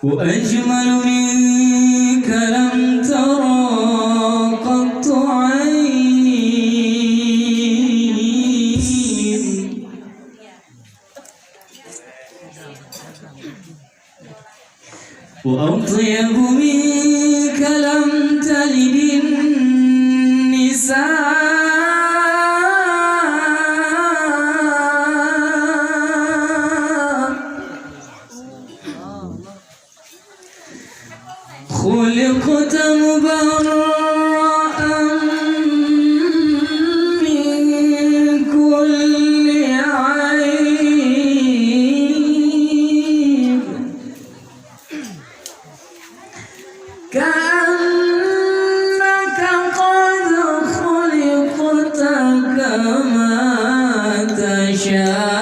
وأجمل منك لم ترى قط عين وأطيب منك لم تلد النساء خلقت مبرأ من كل عيب كأنك قد خلقت كما تشاء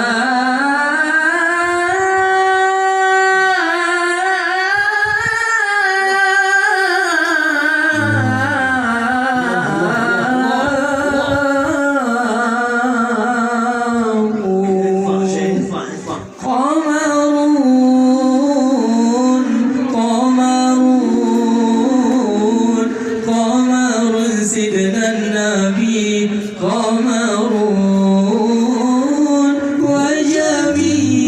سيدنا النبي قمرون وجميل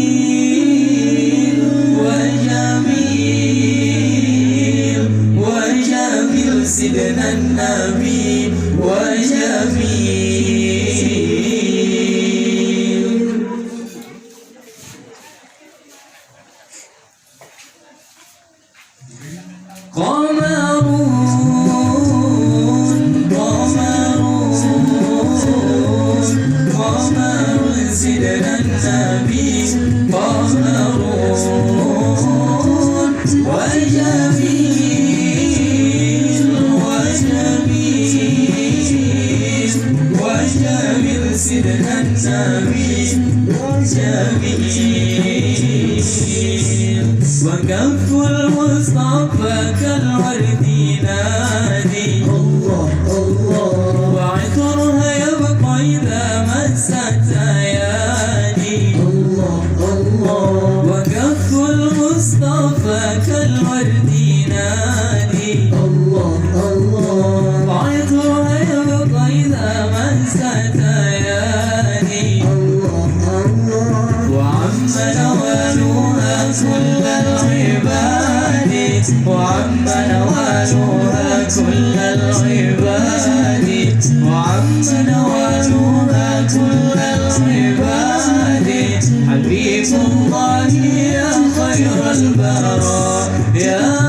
وجميل وجميل سيدنا النبي وجميل قمرون سيدنا النبي قمرون وجميل وجميل وجميل سيدنا النبي وجميل وكف المصطفى كالورد نادي الله الله وعطرها يبقى إذا مست وكف المصطفى كالورد نادي الله الله وعطرها يبقى إذا مست يادي الله الله وعم نوالها كل العباد وعم نوالها كل العباد وعم نوالها كل العباد حبيب الله يا خير البراء يا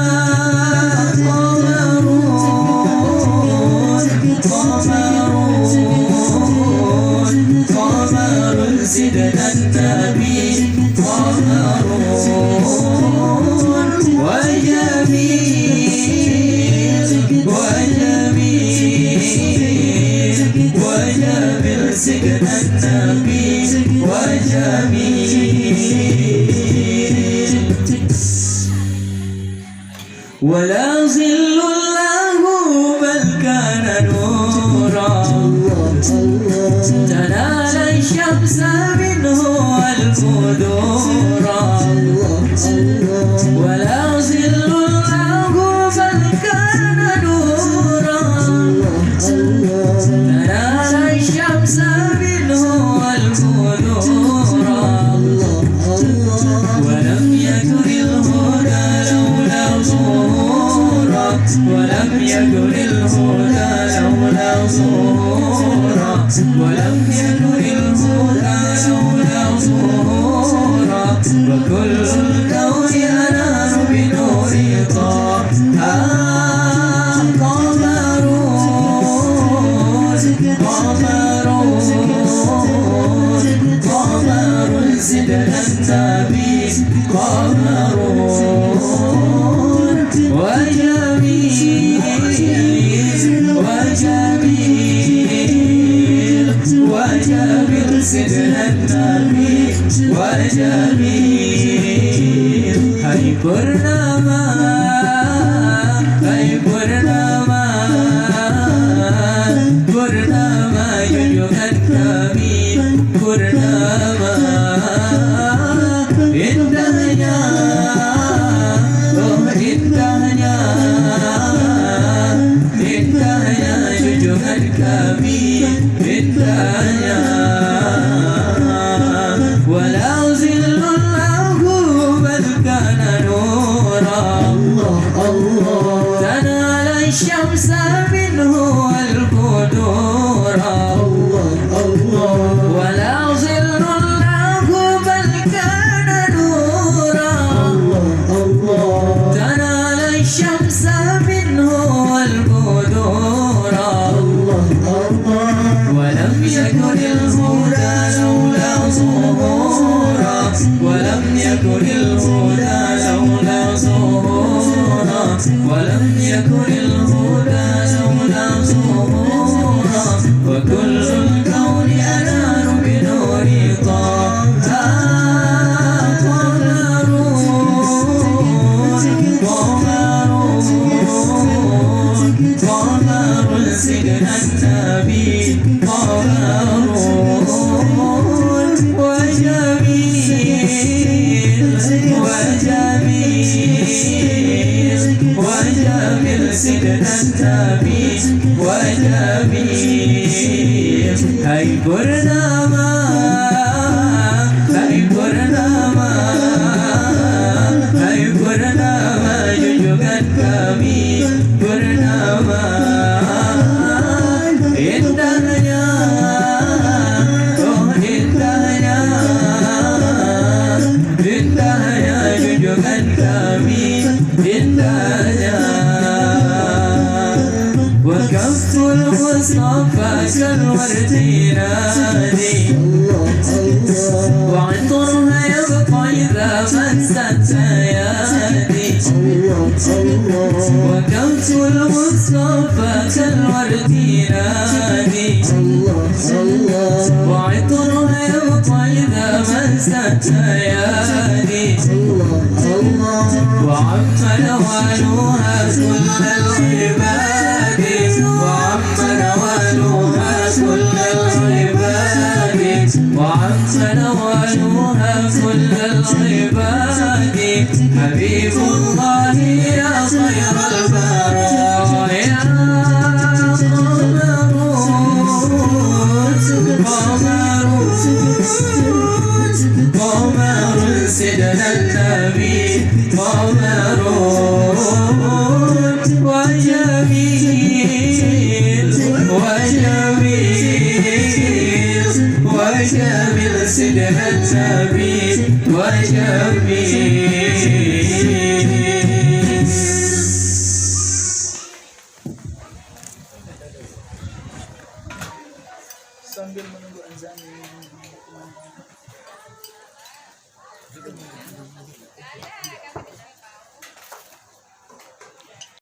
قمرون قمرون قمر سيدنا النبي قمرون وجميل وجميل وجميل سيدنا النبي وجميل ولا ظل له بل كان نورا تنال الشمس منه القدورا ولا ظل له بل كان نورا تنال الشمس منه القدورا ولم يكن الهدى لولا ظهورا ولم يكن الهدى لولا ظهورا ولم يكن الهدى لولا ظهورا وكل الكون أنار بنور طه قمرون قمرون قمر سيدنا النبي قمرون وجميل وجميل وجميل سيدنا النبي وجميل هاي برنامة هاي برنامة برنامة يوم النبي برنامة الشمس منه البدور ولا ظل له بل كان نورا تنال الشمس منه البدور ولم يكن الهدى لولا ظهورا ولم يكن الهدى لولا ظهورا ولم يكن الهدى لولا ظهورا وكل الكون أنار بنور طه قمر سيدنا النبي قمر وجميل سيدنا النبي وجميل هاي برنامة هاي برنامة هاي برنامة جوجان kami bernama indahnya oh indahnya indahnya junjungan kami indahnya وكف المصطفى كالورد ينادي وعطرها يبقى إذا مست يدي وكف المصطفى كالورد ينادي وعطرها يبقى إذا مست يدي وعم نوالها كل العباد وعم نوالها كل العباد وعم نوالها كل العباد حبيب الله يا خير البرايا قمر سيدنا النبي قمر وجميل وجميل وجميل سيدنا النبي وجميل sambil menunggu azan.